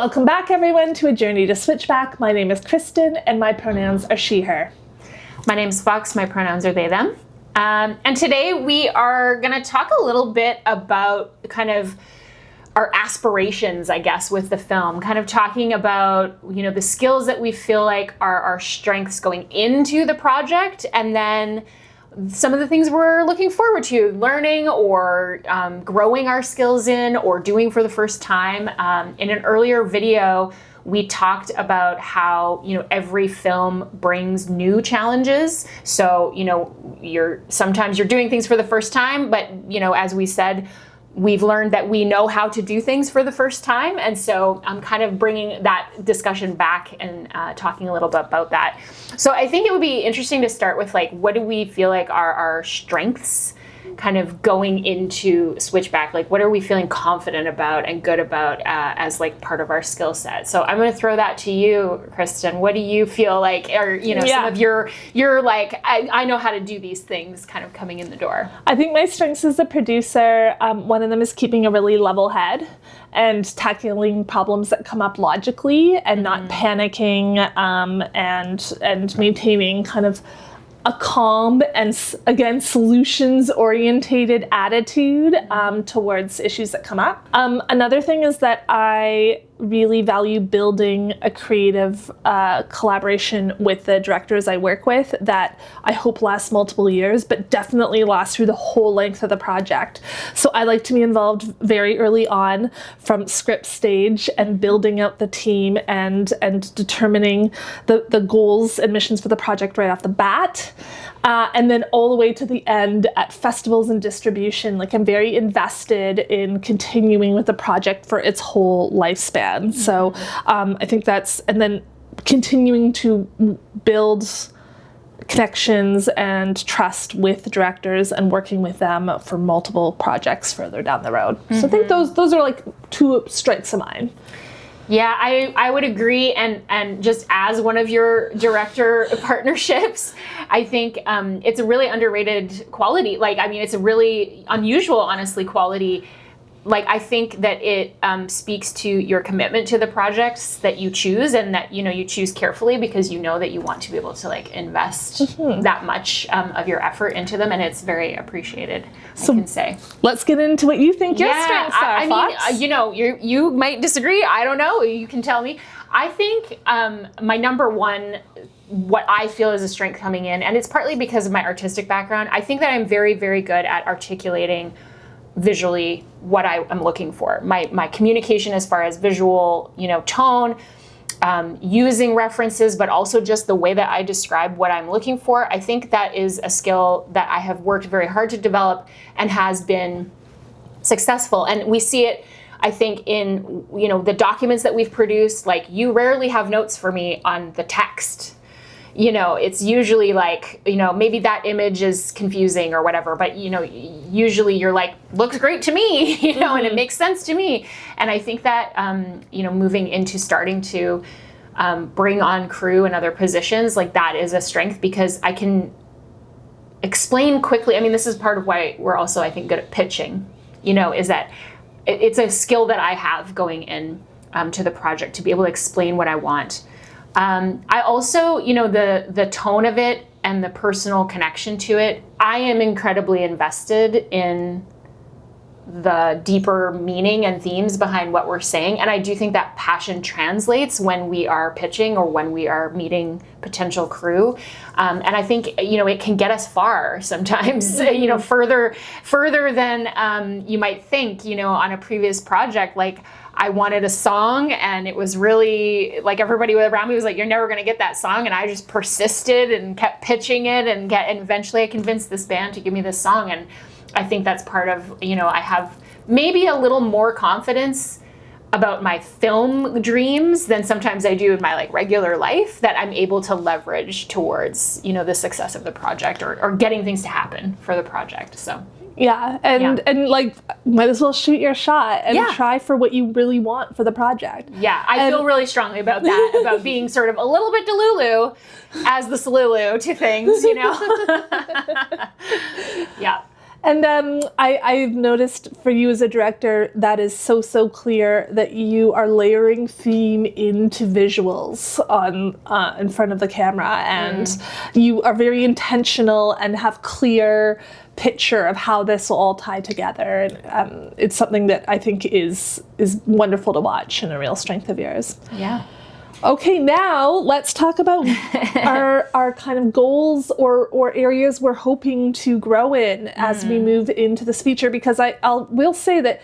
Welcome back, everyone, to A Journey to Switchback. My name is Kristen, and my pronouns are she, her. My name's Fox. My pronouns are they, them. And today we are going to talk a little bit about kind of our aspirations, I guess, with the film. Kind of talking about, the skills that we feel like are our strengths going into the project, and then some of the things we're looking forward to learning or growing our skills in or doing for the first time. In an earlier video, we talked about how, every film brings new challenges. So, sometimes you're doing things for the first time, but, as we said, we've learned that we know how to do things for the first time. And so I'm kind of bringing that discussion back and talking a little bit about that. So I think it would be interesting to start with, what do we feel like are our strengths kind of going into Switchback? What are we feeling confident about and good about as part of our skill set? So I'm going to throw that to you, Kristen. What do you feel like are, some of your I know how to do these things kind of coming in the door? I think my strengths as a producer, one of them is keeping a really level head and tackling problems that come up logically and not panicking, and maintaining kind of a calm and, again, solutions-orientated attitude towards issues that come up. Another thing is that I really value building a creative collaboration with the directors I work with that I hope lasts multiple years, but definitely lasts through the whole length of the project. So I like to be involved very early on from script stage and building out the team and determining the goals and missions for the project right off the bat. And then all the way to the end at festivals and distribution. I'm very invested in continuing with the project for its whole lifespan. So I think and then continuing to build connections and trust with directors and working with them for multiple projects further down the road. So I think those are two strengths of mine. Yeah, I would agree, and just as one of your director partnerships, I think it's a really underrated quality. It's a really unusual, honestly, quality. I think that it speaks to your commitment to the projects that you choose, and that you choose carefully because you know that you want to be able to invest that much of your effort into them, and it's very appreciated. So I can say. Let's get into what you think your strengths are, Fox. I mean, you might disagree. I don't know. You can tell me. I think my number one, what I feel is a strength coming in, and it's partly because of my artistic background. I think that I'm very, very good at articulating visually what I am looking for. My communication as far as visual, tone, using references, but also just the way that I describe what I'm looking for. I think that is a skill that I have worked very hard to develop and has been successful. And we see it, I think, in, the documents that we've produced. You rarely have notes for me on the text. It's usually maybe that image is confusing or whatever, but usually you're looks great to me, and it makes sense to me. And I think that, moving into starting to bring on crew and other positions, that is a strength because I can explain quickly. I mean, this is part of why we're also, I think, good at pitching, is that it's a skill that I have going in to the project to be able to explain what I want. I also, the tone of it and the personal connection to it, I am incredibly invested in the deeper meaning and themes behind what we're saying. And I do think that passion translates when we are pitching or when we are meeting potential crew. And I think, it can get us far sometimes, further than you might think, on a previous project. I wanted a song, and it was really everybody around me was you're never going to get that song. And I just persisted and kept pitching it and eventually I convinced this band to give me this song. And I think that's part of, I have maybe a little more confidence about my film dreams than sometimes I do in my regular life that I'm able to leverage towards, the success of the project or getting things to happen for the project. So. Yeah, and might as well shoot your shot and try for what you really want for the project. Yeah, I feel really strongly about that, about being sort of a little bit delulu as the salulu to things, Yeah. And I've noticed for you as a director, that is so clear that you are layering theme into visuals on in front of the camera, and you are very intentional and have clear picture of how this will all tie together. And it's something that I think is wonderful to watch and a real strength of yours. Yeah. Okay, now let's talk about our kind of goals or areas we're hoping to grow in as we move into this feature, because I will say that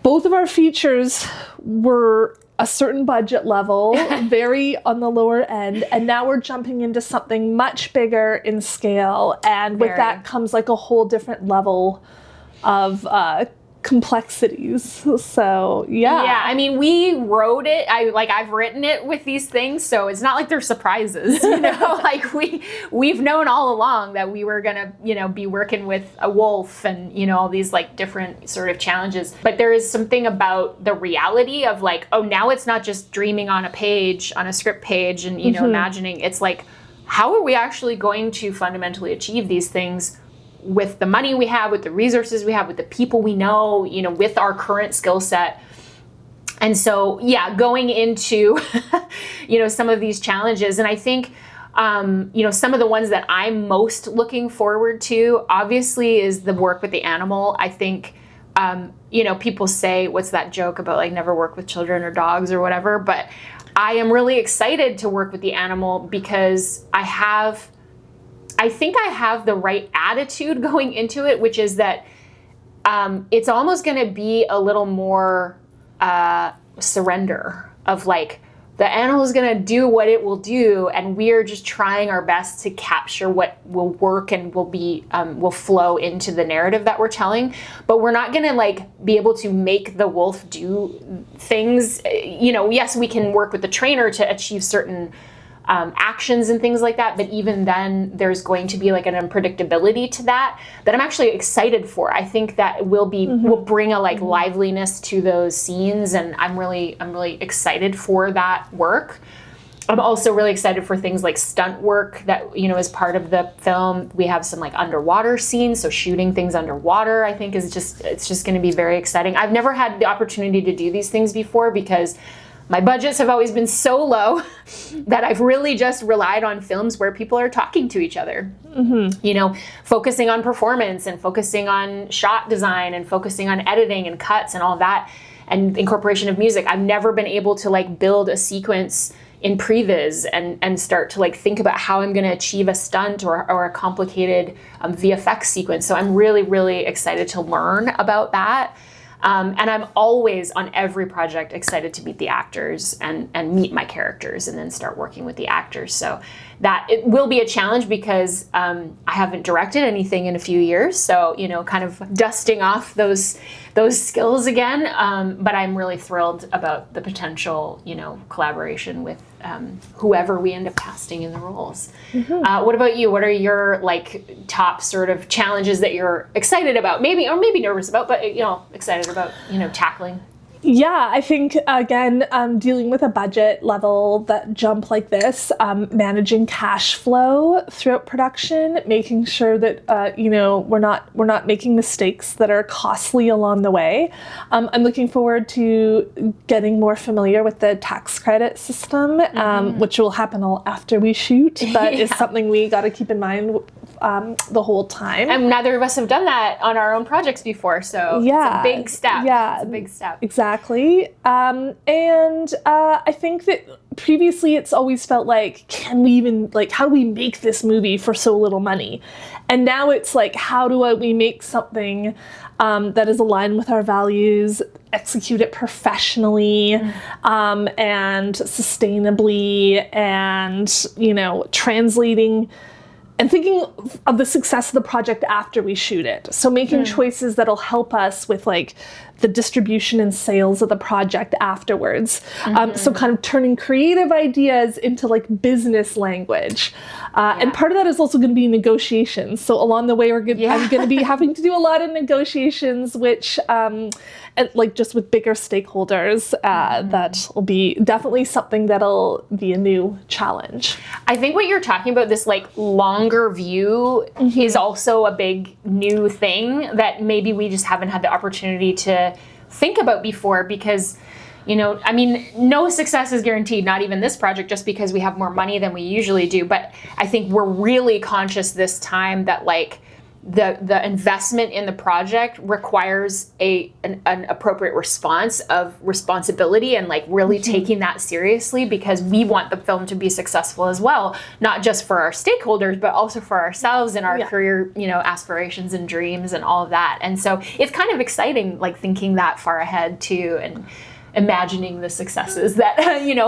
both of our features were a certain budget level, very on the lower end, and now we're jumping into something much bigger in scale, and with that comes like a whole different level of complexities. So yeah, I mean, we wrote it, I've written it with these things, so it's not like they're surprises, you know. Like we've known all along that we were gonna, you know, be working with a wolf and, you know, all these like different sort of challenges. But there is something about the reality of like, oh, now it's not just dreaming on a page, on a script page, and, you know, imagining. It's like, how are we actually going to fundamentally achieve these things with the money we have, with the resources we have, with the people we know, you know, with our current skill set? And so, yeah, going into, you know, some of these challenges. And I think, you know, some of the ones that I'm most looking forward to, obviously, is the work with the animal. I think, you know, people say, what's that joke about like never work with children or dogs or whatever? But I am really excited to work with the animal because I think I have the right attitude going into it, which is that it's almost going to be a little more surrender of like, the animal is going to do what it will do, and we are just trying our best to capture what will work and will flow into the narrative that we're telling. But we're not going to like be able to make the wolf do things. You know, yes, we can work with the trainer to achieve certain actions and things like that, but even then there's going to be like an unpredictability to that I'm actually excited for. I think that will bring a like liveliness to those scenes, and I'm really excited for that work. I'm also really excited for things like stunt work that, you know, as part of the film. We have some like underwater scenes, so shooting things underwater I think it's just going to be very exciting. I've never had the opportunity to do these things before because my budgets have always been so low that I've really just relied on films where people are talking to each other. You know, focusing on performance and focusing on shot design and focusing on editing and cuts and all that, and incorporation of music. I've never been able to like build a sequence in previs and start to like think about how I'm going to achieve a stunt or a complicated VFX sequence. So I'm really excited to learn about that. And I'm always, on every project, excited to meet the actors and meet my characters and then start working with the actors. So that it will be a challenge because I haven't directed anything in a few years. So, you know, kind of dusting off those skills again. But I'm really thrilled about the potential, you know, collaboration with whoever we end up casting in the roles. What about you? What are your like top sort of challenges that you're excited about, maybe nervous about, but, you know, excited about, you know, tackling? Yeah, I think, again, dealing with a budget level that jump like this, managing cash flow throughout production, making sure that, you know, we're not making mistakes that are costly along the way. I'm looking forward to getting more familiar with the tax credit system, which will happen all after we shoot, but is something we got to keep in mind the whole time. And neither of us have done that on our own projects before, so it's a big step. Yeah, it's a big step. Exactly. And I think that previously it's always felt like, can we even, like, how do we make this movie for so little money? And now it's like, how do we make something that is aligned with our values, execute it professionally, and sustainably, and, you know, translating and thinking of the success of the project after we shoot it. So making choices that'll help us with like the distribution and sales of the project afterwards. So kind of turning creative ideas into like business language. And part of that is also going to be negotiations. So along the way, I'm going to be having to do a lot of negotiations, which like just with bigger stakeholders, that will be definitely something that'll be a new challenge. I think what you're talking about, this like longer view, is also a big new thing that maybe we just haven't had the opportunity to think about before, because I mean, no success is guaranteed, not even this project, just because we have more money than we usually do. But I think we're really conscious this time that like the investment in the project requires an appropriate response of responsibility and like really taking that seriously, because we want the film to be successful as well, not just for our stakeholders, but also for ourselves and our career, aspirations and dreams and all of that. And so it's kind of exciting, like thinking that far ahead too, and imagining the successes that,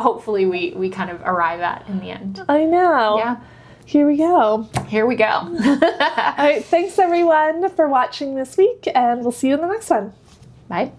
hopefully we kind of arrive at in the end. I know. Yeah. Here we go. Here we go. All right. Thanks, everyone, for watching this week, and we'll see you in the next one. Bye.